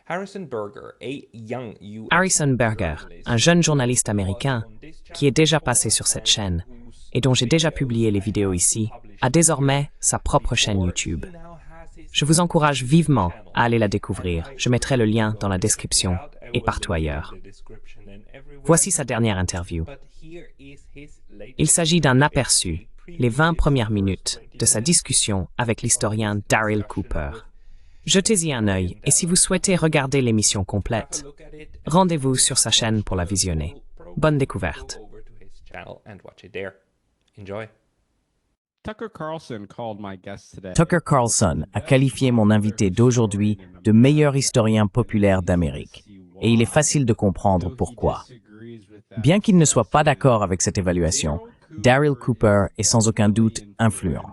Harrison Berger, un jeune journaliste américain qui est déjà passé sur cette chaîne et dont j'ai déjà publié les vidéos ici, a désormais sa propre chaîne YouTube. Je vous encourage vivement à aller la découvrir. Je mettrai le lien dans la description et partout ailleurs. Voici sa dernière interview. Il s'agit d'un aperçu, les 20 premières minutes, de sa discussion avec l'historien Daryl Cooper. Jetez-y un œil et si vous souhaitez regarder l'émission complète, rendez-vous sur sa chaîne pour la visionner. Bonne découverte. Tucker Carlson a qualifié mon invité d'aujourd'hui de meilleur historien populaire d'Amérique, et il est facile de comprendre pourquoi. Bien qu'il ne soit pas d'accord avec cette évaluation, Daryl Cooper est sans aucun doute influent.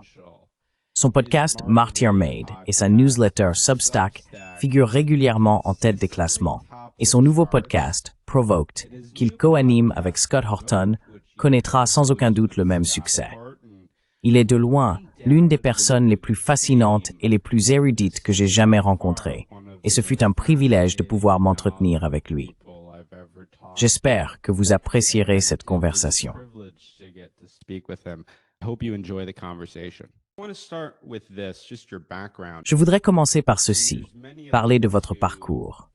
Son podcast Martyr Made et sa newsletter Substack figurent régulièrement en tête des classements, et son nouveau podcast, Provoked, qu'il co-anime avec Scott Horton, connaîtra sans aucun doute le même succès. Il est de loin l'une des personnes les plus fascinantes et les plus érudites que j'ai jamais rencontrées, et ce fut un privilège de pouvoir m'entretenir avec lui. J'espère que vous apprécierez cette conversation. Je voudrais commencer par ceci, parler de votre parcours.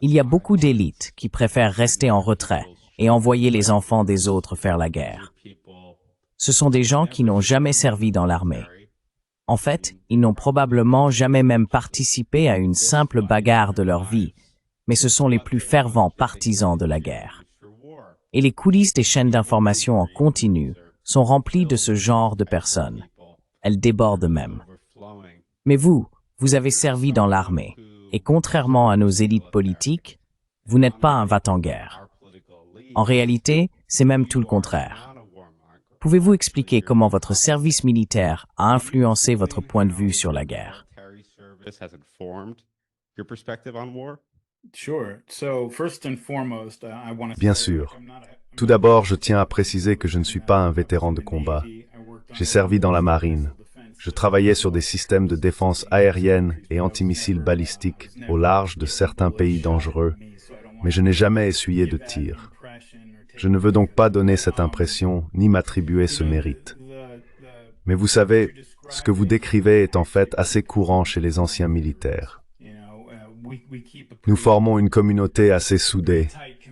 Il y a beaucoup d'élites qui préfèrent rester en retrait et envoyer les enfants des autres faire la guerre. Ce sont des gens qui n'ont jamais servi dans l'armée. En fait, ils n'ont probablement jamais même participé à une simple bagarre de leur vie, mais ce sont les plus fervents partisans de la guerre. Et les coulisses des chaînes d'information en continu sont remplies de ce genre de personnes. Elles débordent même. Mais vous avez servi dans l'armée, et contrairement à nos élites politiques, vous n'êtes pas un va-t-en-guerre. En réalité, c'est même tout le contraire. Pouvez-vous expliquer comment votre service militaire a influencé votre point de vue sur la guerre? Bien sûr. Tout d'abord, je tiens à préciser que je ne suis pas un vétéran de combat. J'ai servi dans la marine. Je travaillais sur des systèmes de défense aérienne et antimissiles balistiques au large de certains pays dangereux, mais je n'ai jamais essuyé de tir. Je ne veux donc pas donner cette impression ni m'attribuer ce mérite. Mais vous savez, ce que vous décrivez est en fait assez courant chez les anciens militaires. Nous formons une communauté assez soudée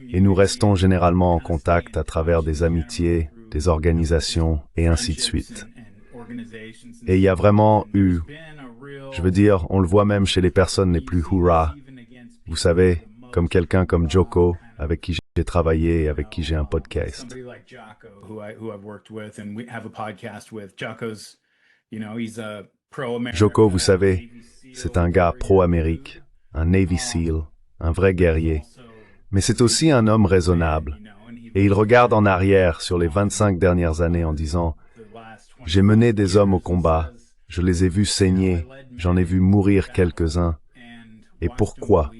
et nous restons généralement en contact à travers des amitiés, des organisations et ainsi de suite. Et il y a vraiment eu, je veux dire, on le voit même chez les personnes les plus hurrah. Vous savez, comme quelqu'un comme Joko, avec qui j'ai travaillé et avec qui j'ai un podcast. Joko, vous savez, c'est un gars pro-Amérique, un Navy SEAL, un vrai guerrier. Mais c'est aussi un homme raisonnable. Et il regarde en arrière sur les 25 dernières années en disant « J'ai mené des hommes au combat, je les ai vus saigner, j'en ai vu mourir quelques-uns. Et pourquoi?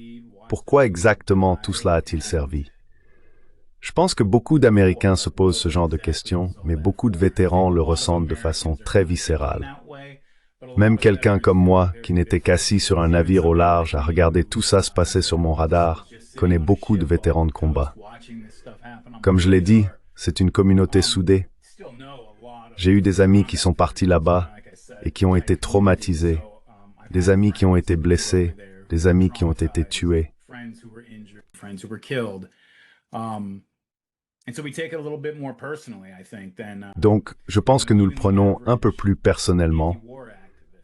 Pourquoi exactement tout cela a-t-il servi ?» Je pense que beaucoup d'Américains se posent ce genre de questions, mais beaucoup de vétérans le ressentent de façon très viscérale. Même quelqu'un comme moi, qui n'était qu'assis sur un navire au large à regarder tout ça se passer sur mon radar, connaît beaucoup de vétérans de combat. Comme je l'ai dit, c'est une communauté soudée. J'ai eu des amis qui sont partis là-bas et qui ont été traumatisés, des amis qui ont été blessés, des amis qui ont été tués. Donc, je pense que nous le prenons un peu plus personnellement,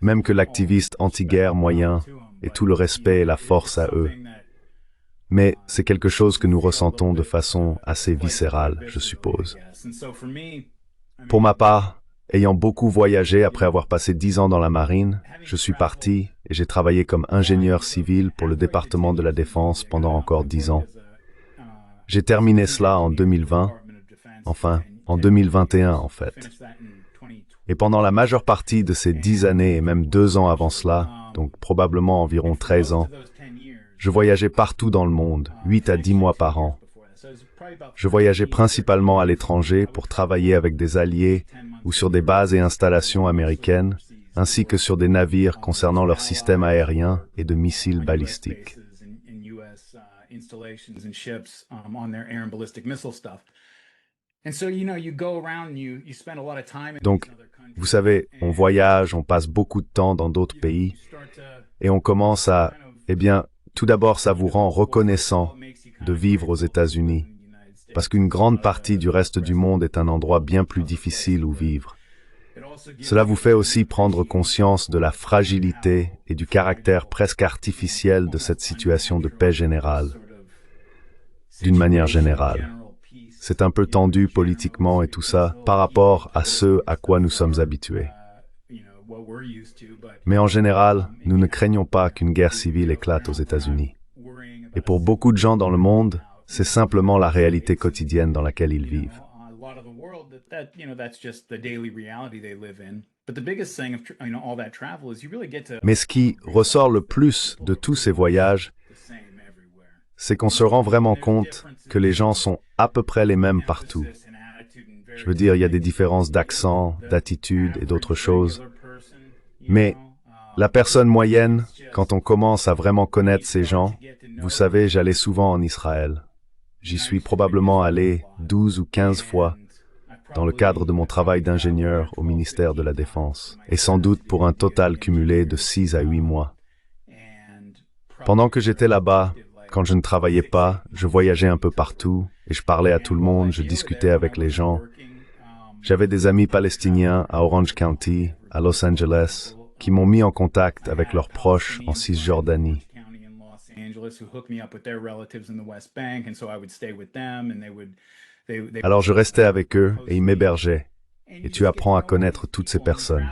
même que l'activiste anti-guerre moyen et tout le respect et la force à eux. Mais c'est quelque chose que nous ressentons de façon assez viscérale, je suppose. Pour ma part, ayant beaucoup voyagé après avoir passé 10 ans dans la marine, je suis parti et j'ai travaillé comme ingénieur civil pour le département de la Défense pendant encore 10 ans. J'ai terminé cela en 2020, enfin, en 2021 en fait. Et pendant la majeure partie de ces 10 années et même 2 ans avant cela, donc probablement environ 13 ans, je voyageais partout dans le monde, 8 à 10 mois par an. Je voyageais principalement à l'étranger pour travailler avec des alliés ou sur des bases et installations américaines, ainsi que sur des navires concernant leur système aérien et de missiles balistiques. Donc, vous savez, on voyage, on passe beaucoup de temps dans d'autres pays, et on commence à, tout d'abord, ça vous rend reconnaissant de vivre aux États-Unis, parce qu'une grande partie du reste du monde est un endroit bien plus difficile où vivre. Cela vous fait aussi prendre conscience de la fragilité et du caractère presque artificiel de cette situation de paix générale. D'une manière générale. C'est un peu tendu politiquement et tout ça par rapport à ce à quoi nous sommes habitués. Mais en général, nous ne craignons pas qu'une guerre civile éclate aux États-Unis. Et pour beaucoup de gens dans le monde, c'est simplement la réalité quotidienne dans laquelle ils vivent. Mais ce qui ressort le plus de tous ces voyages, c'est qu'on se rend vraiment compte que les gens sont à peu près les mêmes partout. Je veux dire, il y a des différences d'accent, d'attitude et d'autres choses. Mais la personne moyenne, quand on commence à vraiment connaître ces gens, vous savez, j'allais souvent en Israël. J'y suis probablement allé 12 ou 15 fois dans le cadre de mon travail d'ingénieur au ministère de la Défense, et sans doute pour un total cumulé de 6 à 8 mois. Pendant que j'étais là-bas, quand je ne travaillais pas, je voyageais un peu partout, et je parlais à tout le monde, je discutais avec les gens. J'avais des amis palestiniens à Orange County, à Los Angeles, qui m'ont mis en contact avec leurs proches en Cisjordanie. Alors je restais avec eux et ils m'hébergeaient. Et tu apprends à connaître toutes ces personnes.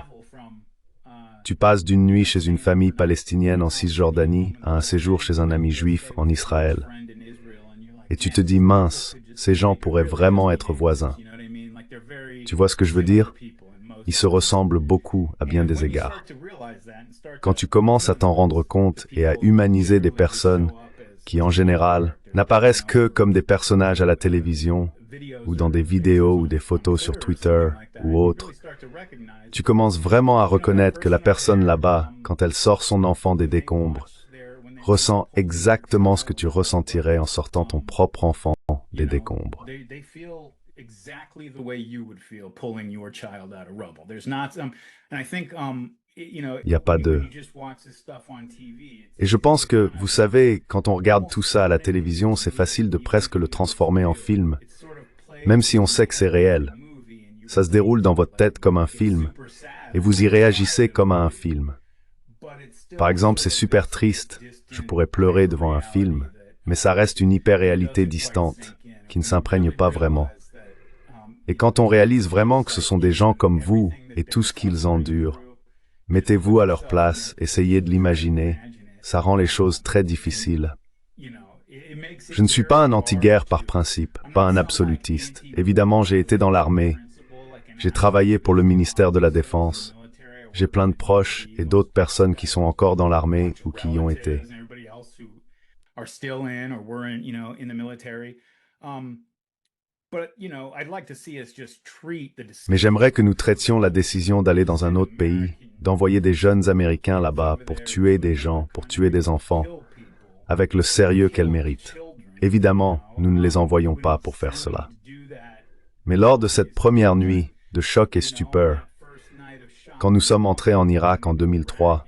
Tu passes d'une nuit chez une famille palestinienne en Cisjordanie à un séjour chez un ami juif en Israël. Et tu te dis, mince, ces gens pourraient vraiment être voisins. Tu vois ce que je veux dire? Ils se ressemblent beaucoup à bien des égards. Quand tu commences à t'en rendre compte et à humaniser des personnes qui, en général, n'apparaissent que comme des personnages à la télévision ou dans des vidéos ou des photos sur Twitter ou autres, tu commences vraiment à reconnaître que la personne là-bas, quand elle sort son enfant des décombres, ressent exactement ce que tu ressentirais en sortant ton propre enfant des décombres. Il n'y a pas de... Et je pense que, vous savez, quand on regarde tout ça à la télévision, c'est facile de presque le transformer en film, même si on sait que c'est réel. Ça se déroule dans votre tête comme un film, et vous y réagissez comme à un film. Par exemple, c'est super triste, je pourrais pleurer devant un film, mais ça reste une hyper-réalité distante, qui ne s'imprègne pas vraiment. Et quand on réalise vraiment que ce sont des gens comme vous, et tout ce qu'ils endurent, mettez-vous à leur place, essayez de l'imaginer, ça rend les choses très difficiles. Je ne suis pas un anti-guerre par principe, pas un absolutiste. Évidemment, j'ai été dans l'armée, j'ai travaillé pour le ministère de la Défense, j'ai plein de proches et d'autres personnes qui sont encore dans l'armée ou qui y ont été. Mais j'aimerais que nous traitions la décision d'aller dans un autre pays, d'envoyer des jeunes Américains là-bas pour tuer des gens, pour tuer des enfants, avec le sérieux qu'elles méritent. Évidemment, nous ne les envoyons pas pour faire cela. Mais lors de cette première nuit de choc et stupeur, quand nous sommes entrés en Irak en 2003,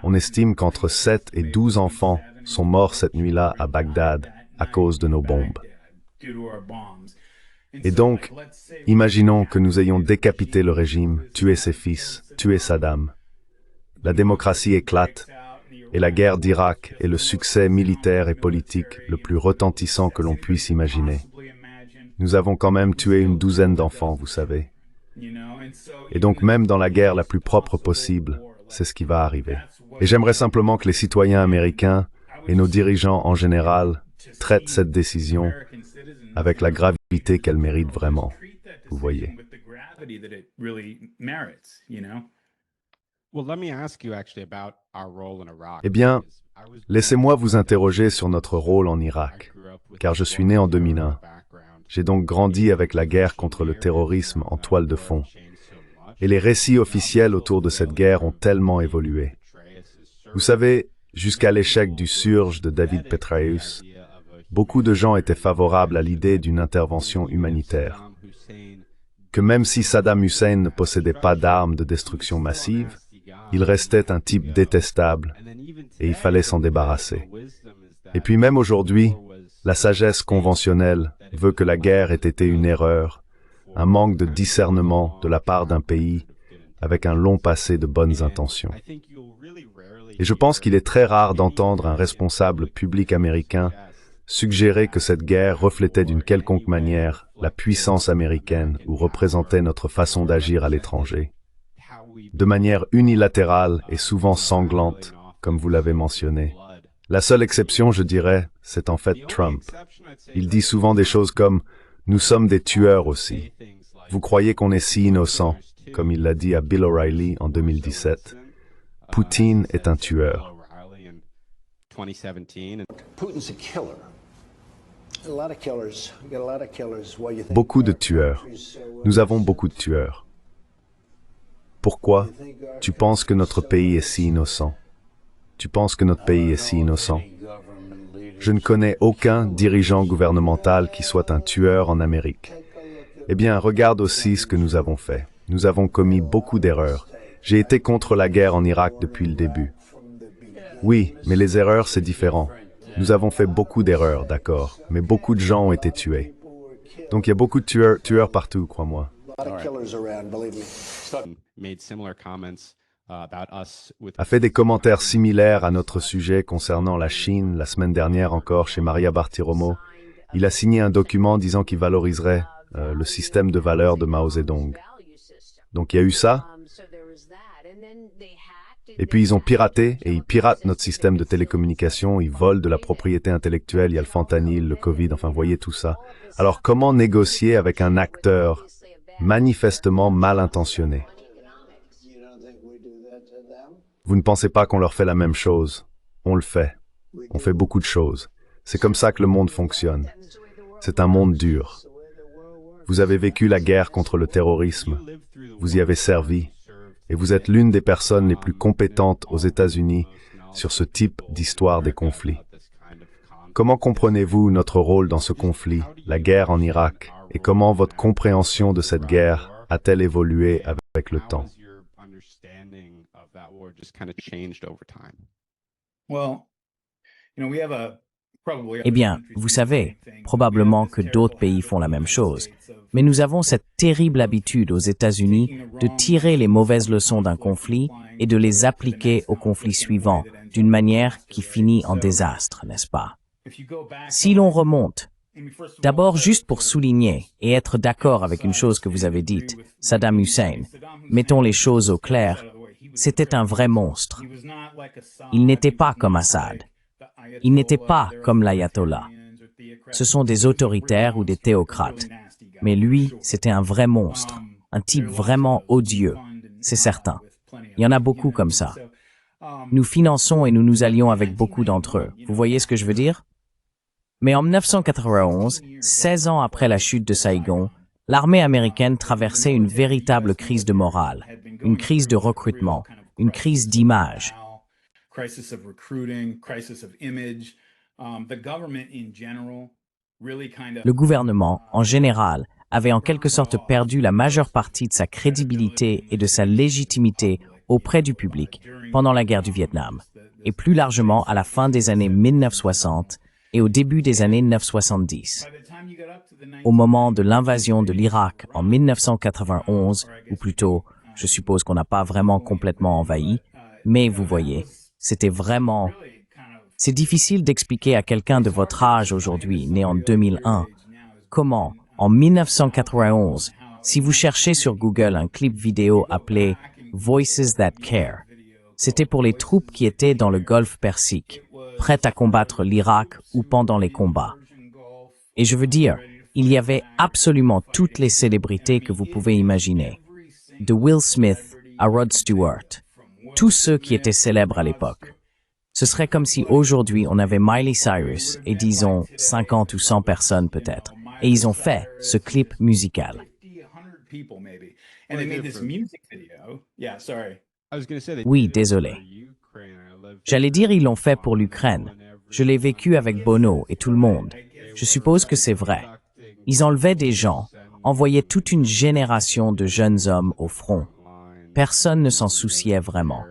on estime qu'entre 7 et 12 enfants sont morts cette nuit-là à Bagdad à cause de nos bombes. Et donc, imaginons que nous ayons décapité le régime, tué ses fils, tué Saddam. La démocratie éclate, et la guerre d'Irak est le succès militaire et politique le plus retentissant que l'on puisse imaginer. Nous avons quand même tué une douzaine d'enfants, vous savez. Et donc même dans la guerre la plus propre possible, c'est ce qui va arriver. Et j'aimerais simplement que les citoyens américains et nos dirigeants en général traitent cette décision avec la gravité qu'elle mérite vraiment, vous voyez. Eh bien, laissez-moi vous interroger sur notre rôle en Irak, car je suis né en 2001. J'ai donc grandi avec la guerre contre le terrorisme en toile de fond. Et les récits officiels autour de cette guerre ont tellement évolué. Vous savez, jusqu'à l'échec du Surge de David Petraeus, beaucoup de gens étaient favorables à l'idée d'une intervention humanitaire. Que même si Saddam Hussein ne possédait pas d'armes de destruction massive, il restait un type détestable et il fallait s'en débarrasser. Et puis même aujourd'hui, la sagesse conventionnelle veut que la guerre ait été une erreur, un manque de discernement de la part d'un pays avec un long passé de bonnes intentions. Et je pense qu'il est très rare d'entendre un responsable public américain suggérer que cette guerre reflétait d'une quelconque manière la puissance américaine ou représentait notre façon d'agir à l'étranger. De manière unilatérale et souvent sanglante, comme vous l'avez mentionné. La seule exception, je dirais, c'est en fait Trump. Il dit souvent des choses comme « Nous sommes des tueurs aussi. Vous croyez qu'on est si innocent ?» comme il l'a dit à Bill O'Reilly en 2017. Poutine est un tueur. Beaucoup de tueurs. Nous avons beaucoup de tueurs. Pourquoi tu penses que notre pays est si innocent? Tu penses que notre pays est si innocent? Je ne connais aucun dirigeant gouvernemental qui soit un tueur en Amérique. Eh bien, regarde aussi ce que nous avons fait. Nous avons commis beaucoup d'erreurs. J'ai été contre la guerre en Irak depuis le début. Oui, mais les erreurs, c'est différent. Nous avons fait beaucoup d'erreurs, d'accord, mais beaucoup de gens ont été tués. Donc il y a beaucoup de tueurs partout, crois-moi. A fait des commentaires similaires à notre sujet concernant la Chine la semaine dernière encore chez Maria Bartiromo. Il a signé un document disant qu'il valoriserait le système de valeurs de Mao Zedong. Donc il y a eu ça. Et puis ils ont piraté, et ils piratent notre système de télécommunications, ils volent de la propriété intellectuelle, il y a le fentanyl, le Covid, enfin voyez tout ça. Alors comment négocier avec un acteur manifestement mal intentionné? Vous ne pensez pas qu'on leur fait la même chose? On le fait. On fait beaucoup de choses. C'est comme ça que le monde fonctionne. C'est un monde dur. Vous avez vécu la guerre contre le terrorisme. Vous y avez servi. Et vous êtes l'une des personnes les plus compétentes aux États-Unis sur ce type d'histoire des conflits. Comment comprenez-vous notre rôle dans ce conflit, la guerre en Irak, et comment votre compréhension de cette guerre a-t-elle évolué avec le temps? Eh bien, vous savez, probablement que d'autres pays font la même chose. Mais nous avons cette terrible habitude aux États-Unis de tirer les mauvaises leçons d'un conflit et de les appliquer au conflit suivant d'une manière qui finit en désastre, n'est-ce pas? Si l'on remonte, d'abord juste pour souligner et être d'accord avec une chose que vous avez dite, Saddam Hussein, mettons les choses au clair, c'était un vrai monstre. Il n'était pas comme Assad. Il n'était pas comme l'ayatollah. Ce sont des autoritaires ou des théocrates. Mais lui, c'était un vrai monstre, un type vraiment odieux, c'est certain. Il y en a beaucoup comme ça. Nous finançons et nous nous allions avec beaucoup d'entre eux. Vous voyez ce que je veux dire? Mais en 1991, 16 ans après la chute de Saïgon, l'armée américaine traversait une véritable crise de morale, une crise de recrutement, une crise d'image. Le gouvernement, en général, avait en quelque sorte perdu la majeure partie de sa crédibilité et de sa légitimité auprès du public pendant la guerre du Vietnam, et plus largement à la fin des années 1960 et au début des années 1970. Au moment de l'invasion de l'Irak en 1991, ou plutôt, je suppose qu'on n'a pas vraiment complètement envahi, mais vous voyez, c'était vraiment... C'est difficile d'expliquer à quelqu'un de votre âge aujourd'hui, né en 2001, comment, en 1991, si vous cherchez sur Google un clip vidéo appelé « Voices That Care », c'était pour les troupes qui étaient dans le Golfe Persique, prêtes à combattre l'Irak ou pendant les combats. Et je veux dire, il y avait absolument toutes les célébrités que vous pouvez imaginer, de Will Smith à Rod Stewart, tous ceux qui étaient célèbres à l'époque. Ce serait comme si aujourd'hui on avait Miley Cyrus et disons 50 ou 100 personnes peut-être, et ils ont fait ce clip musical. Oui, désolé. J'allais dire ils l'ont fait pour l'Ukraine, Je l'ai vécu avec Bono et tout le monde. Je suppose que c'est vrai. Ils enlevaient des gens, envoyaient toute une génération de jeunes hommes au front. Personne ne s'en souciait vraiment.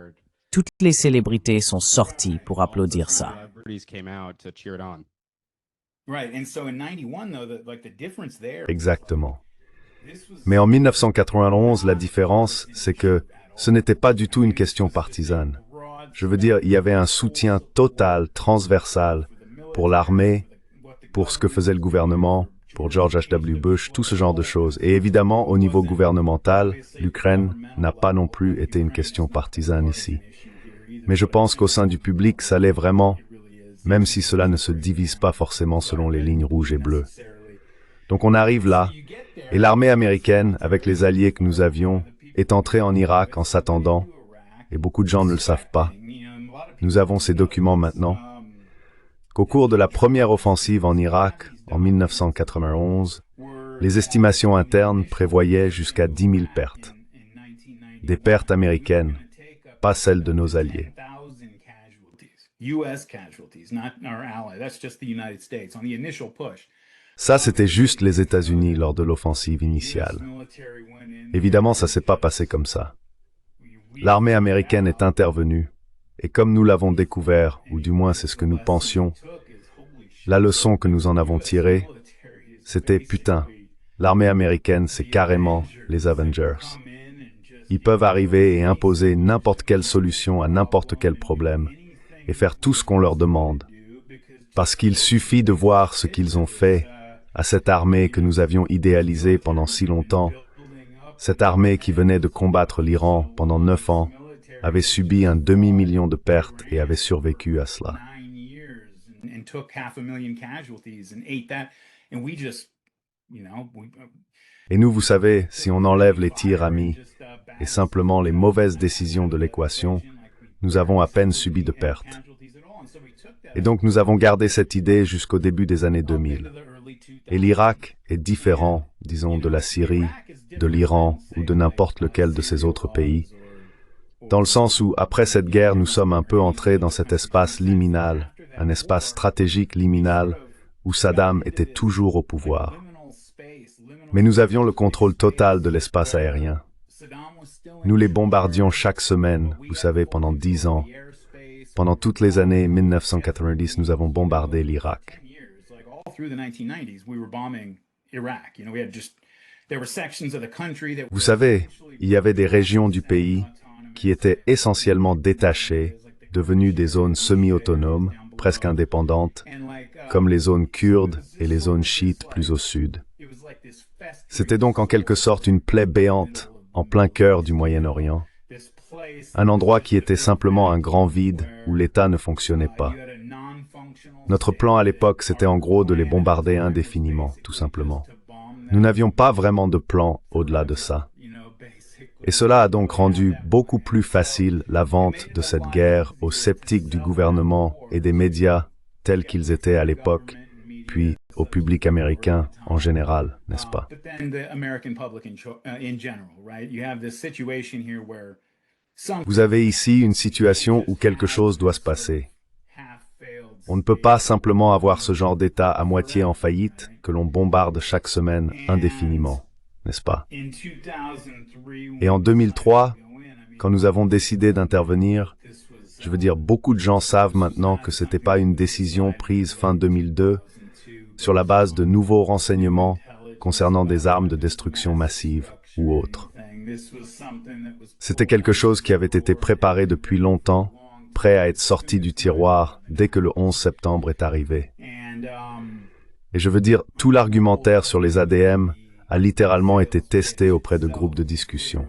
Toutes les célébrités sont sorties pour applaudir ça. Exactement. Mais en 1991, la différence, c'est que ce n'était pas du tout une question partisane. Je veux dire, il y avait un soutien total, transversal, pour l'armée, pour ce que faisait le gouvernement, pour George H.W. Bush, tout ce genre de choses. Et évidemment, au niveau gouvernemental, l'Ukraine n'a pas non plus été une question partisane ici. Mais je pense qu'au sein du public, ça l'est vraiment, même si cela ne se divise pas forcément selon les lignes rouges et bleues. Donc on arrive là, et l'armée américaine, avec les alliés que nous avions, est entrée en Irak en s'attendant, et beaucoup de gens ne le savent pas. Nous avons ces documents maintenant, qu'au cours de la première offensive en Irak, en 1991, les estimations internes prévoyaient jusqu'à 10 000 pertes. Des pertes américaines, pas celles de nos alliés. Ça, c'était juste les États-Unis lors de l'offensive initiale. Évidemment, ça s'est pas passé comme ça. L'armée américaine est intervenue, et comme nous l'avons découvert, ou du moins c'est ce que nous pensions, la leçon que nous en avons tirée, c'était putain, l'armée américaine, c'est carrément les Avengers. Ils peuvent arriver et imposer n'importe quelle solution à n'importe quel problème, et faire tout ce qu'on leur demande. Parce qu'il suffit de voir ce qu'ils ont fait à cette armée que nous avions idéalisée pendant si longtemps. Cette armée qui venait de combattre l'Iran pendant 9 ans avait subi un demi-million de pertes et avait survécu à cela. Et nous, vous savez, si on enlève les tirs amis et simplement les mauvaises décisions de l'équation, nous avons à peine subi de pertes. Et donc nous avons gardé cette idée jusqu'au début des années 2000. Et l'Irak est différent, disons, de la Syrie, de l'Iran ou de n'importe lequel de ces autres pays, dans le sens où, après cette guerre, nous sommes un peu entrés dans cet espace liminal, un espace stratégique liminal, où Saddam était toujours au pouvoir. Mais nous avions le contrôle total de l'espace aérien. Nous les bombardions chaque semaine, vous savez, pendant 10 ans. Pendant toutes les années 1990, nous avons bombardé l'Irak. Vous savez, il y avait des régions du pays qui étaient essentiellement détachées, devenues des zones semi-autonomes, presque indépendantes, comme les zones kurdes et les zones chiites plus au sud. C'était donc en quelque sorte une plaie béante en plein cœur du Moyen-Orient, un endroit qui était simplement un grand vide où l'État ne fonctionnait pas. Notre plan à l'époque, c'était en gros de les bombarder indéfiniment, tout simplement. Nous n'avions pas vraiment de plan au-delà de ça. Et cela a donc rendu beaucoup plus facile la vente de cette guerre aux sceptiques du gouvernement et des médias tels qu'ils étaient à l'époque, puis au public américain en général, n'est-ce pas? Vous avez ici une situation où quelque chose doit se passer. On ne peut pas simplement avoir ce genre d'État à moitié en faillite que l'on bombarde chaque semaine indéfiniment, n'est-ce pas? Et en 2003, quand nous avons décidé d'intervenir, je veux dire, beaucoup de gens savent maintenant que ce n'était pas une décision prise fin 2002 sur la base de nouveaux renseignements concernant des armes de destruction massive ou autres. C'était quelque chose qui avait été préparé depuis longtemps, prêt à être sorti du tiroir dès que le 11 septembre est arrivé. Et je veux dire, tout l'argumentaire sur les ADM a littéralement été testé auprès de groupes de discussion.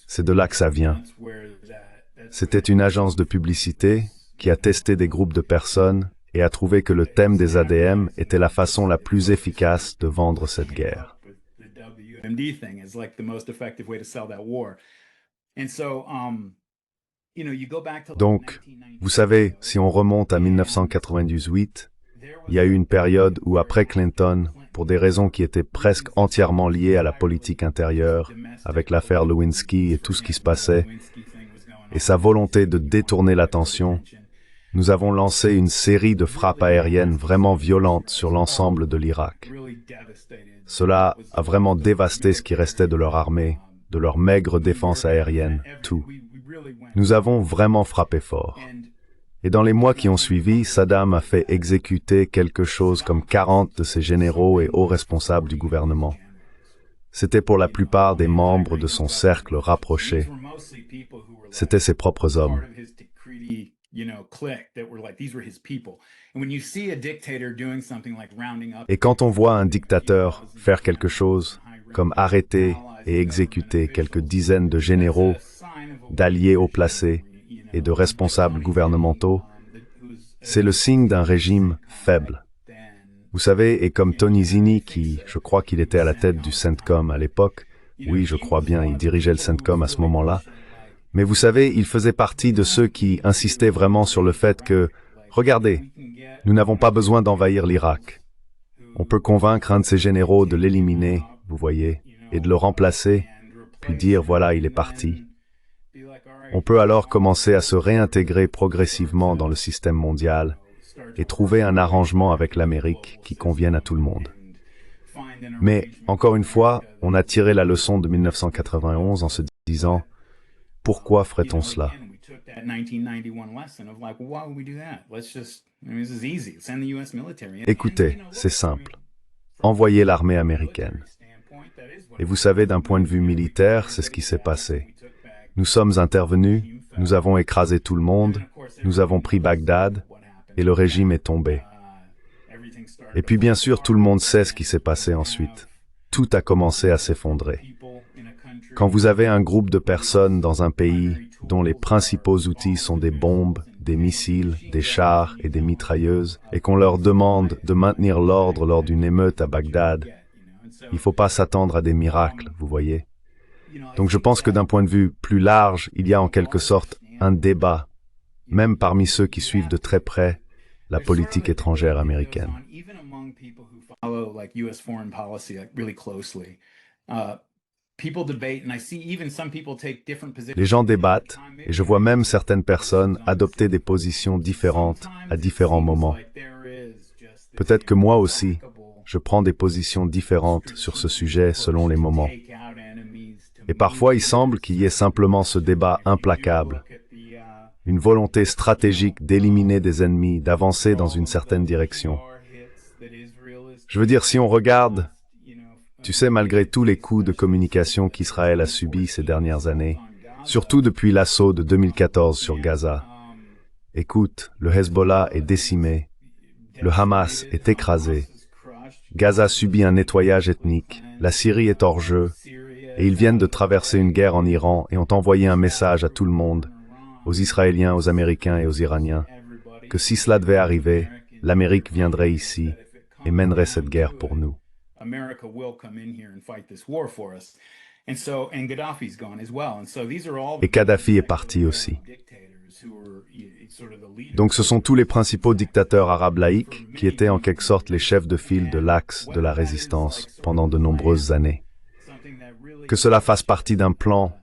C'est de là que ça vient. C'était une agence de publicité qui a testé des groupes de personnes et a trouvé que le thème des ADM était la façon la plus efficace de vendre cette guerre. Donc, vous savez, si on remonte à 1998, il y a eu une période où, après Clinton, pour des raisons qui étaient presque entièrement liées à la politique intérieure, avec l'affaire Lewinsky et tout ce qui se passait, et sa volonté de détourner l'attention, Nous avons lancé une série de frappes aériennes vraiment violentes sur l'ensemble de l'Irak. Cela a vraiment dévasté ce qui restait de leur armée, de leur maigre défense aérienne, tout. Nous avons vraiment frappé fort. Et dans les mois qui ont suivi, Saddam a fait exécuter quelque chose comme 40 de ses généraux et hauts responsables du gouvernement. C'était pour la plupart des membres de son cercle rapproché. C'étaient ses propres hommes. Et quand on voit un dictateur faire quelque chose, comme arrêter et exécuter quelques dizaines de généraux, d'alliés haut placés et de responsables gouvernementaux, c'est le signe d'un régime faible. Vous savez, et comme Tony Zinni, qui, je crois qu'il était à la tête du CENTCOM à l'époque, oui, je crois bien, il dirigeait le CENTCOM à ce moment-là, mais vous savez, il faisait partie de ceux qui insistaient vraiment sur le fait que, regardez, nous n'avons pas besoin d'envahir l'Irak. On peut convaincre un de ses généraux de l'éliminer, vous voyez, et de le remplacer, puis dire, voilà, il est parti. On peut alors commencer à se réintégrer progressivement dans le système mondial et trouver un arrangement avec l'Amérique qui convienne à tout le monde. Mais, encore une fois, on a tiré la leçon de 1991 en se disant « Pourquoi ferait-on cela ?» Écoutez, c'est simple. Envoyez l'armée américaine. Et vous savez, d'un point de vue militaire, c'est ce qui s'est passé. Nous sommes intervenus, nous avons écrasé tout le monde, nous avons pris Bagdad, et le régime est tombé. Et puis bien sûr, tout le monde sait ce qui s'est passé ensuite. Tout a commencé à s'effondrer. Quand vous avez un groupe de personnes dans un pays dont les principaux outils sont des bombes, des missiles, des chars et des mitrailleuses, et qu'on leur demande de maintenir l'ordre lors d'une émeute à Bagdad, il ne faut pas s'attendre à des miracles, vous voyez. Donc je pense que d'un point de vue plus large, il y a en quelque sorte un débat, même parmi ceux qui suivent de très près la politique étrangère américaine. Les gens débattent, et je vois même certaines personnes adopter des positions différentes à différents moments. Peut-être que moi aussi, je prends des positions différentes sur ce sujet selon les moments. Et parfois, il semble qu'il y ait simplement ce débat implacable, une volonté stratégique d'éliminer des ennemis, d'avancer dans une certaine direction. Je veux dire, si on regarde, tu sais, malgré tous les coups de communication qu'Israël a subis ces dernières années, surtout depuis l'assaut de 2014 sur Gaza, écoute, le Hezbollah est décimé, le Hamas est écrasé, Gaza subit un nettoyage ethnique, la Syrie est hors jeu, et ils viennent de traverser une guerre en Iran et ont envoyé un message à tout le monde, aux Israéliens, aux Américains et aux Iraniens, que si cela devait arriver, l'Amérique viendrait ici et mènerait cette guerre pour nous. Et Kadhafi est parti aussi. Donc ce sont tous les principaux dictateurs arabes laïcs qui étaient en quelque sorte les chefs de file de l'axe de la résistance pendant de nombreuses années. Que cela fasse partie d'un plan,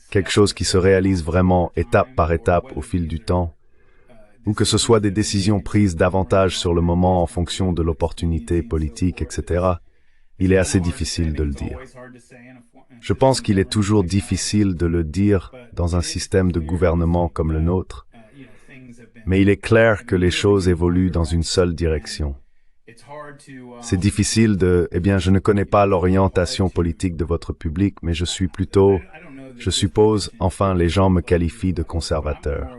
quelque chose qui se réalise vraiment étape par étape au fil du temps, ou que ce soit des décisions prises davantage sur le moment en fonction de l'opportunité politique, etc., il est assez difficile de le dire. Je pense qu'il est toujours difficile de le dire dans un système de gouvernement comme le nôtre, mais il est clair que les choses évoluent dans une seule direction. C'est difficile je ne connais pas l'orientation politique de votre public, mais je suppose, enfin, les gens me qualifient de conservateur.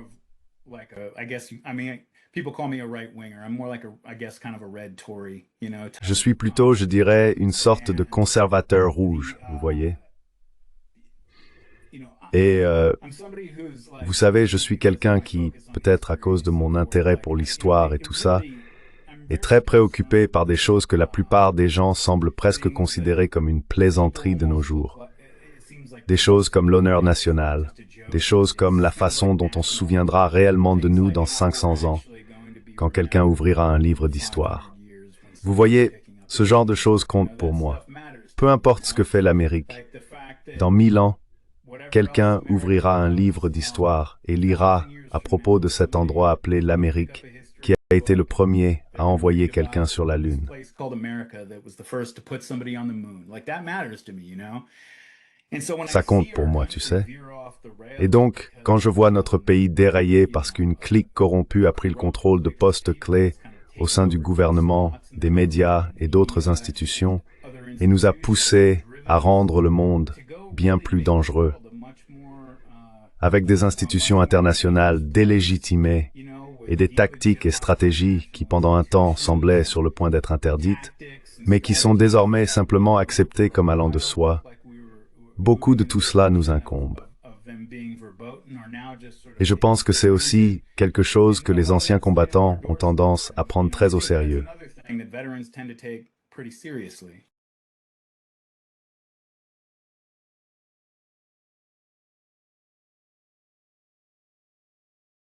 Je suis plutôt, je dirais, une sorte de conservateur rouge, vous voyez. Et vous savez, je suis quelqu'un qui, peut-être à cause de mon intérêt pour l'histoire et tout ça, est très préoccupé par des choses que la plupart des gens semblent presque considérer comme une plaisanterie de nos jours. Des choses comme l'honneur national, des choses comme la façon dont on se souviendra réellement de nous dans 500 ans, quand quelqu'un ouvrira un livre d'histoire. Vous voyez, ce genre de choses compte pour moi. Peu importe ce que fait l'Amérique. Dans 1000 ans, quelqu'un ouvrira un livre d'histoire et lira à propos de cet endroit appelé l'Amérique, qui a été le premier à envoyer quelqu'un sur la Lune. Ça compte pour moi, tu sais. Et donc, quand je vois notre pays dérailler parce qu'une clique corrompue a pris le contrôle de postes clés au sein du gouvernement, des médias et d'autres institutions, et nous a poussés à rendre le monde bien plus dangereux, avec des institutions internationales délégitimées et des tactiques et stratégies qui pendant un temps semblaient sur le point d'être interdites, mais qui sont désormais simplement acceptées comme allant de soi. Beaucoup de tout cela nous incombe. Et je pense que c'est aussi quelque chose que les anciens combattants ont tendance à prendre très au sérieux.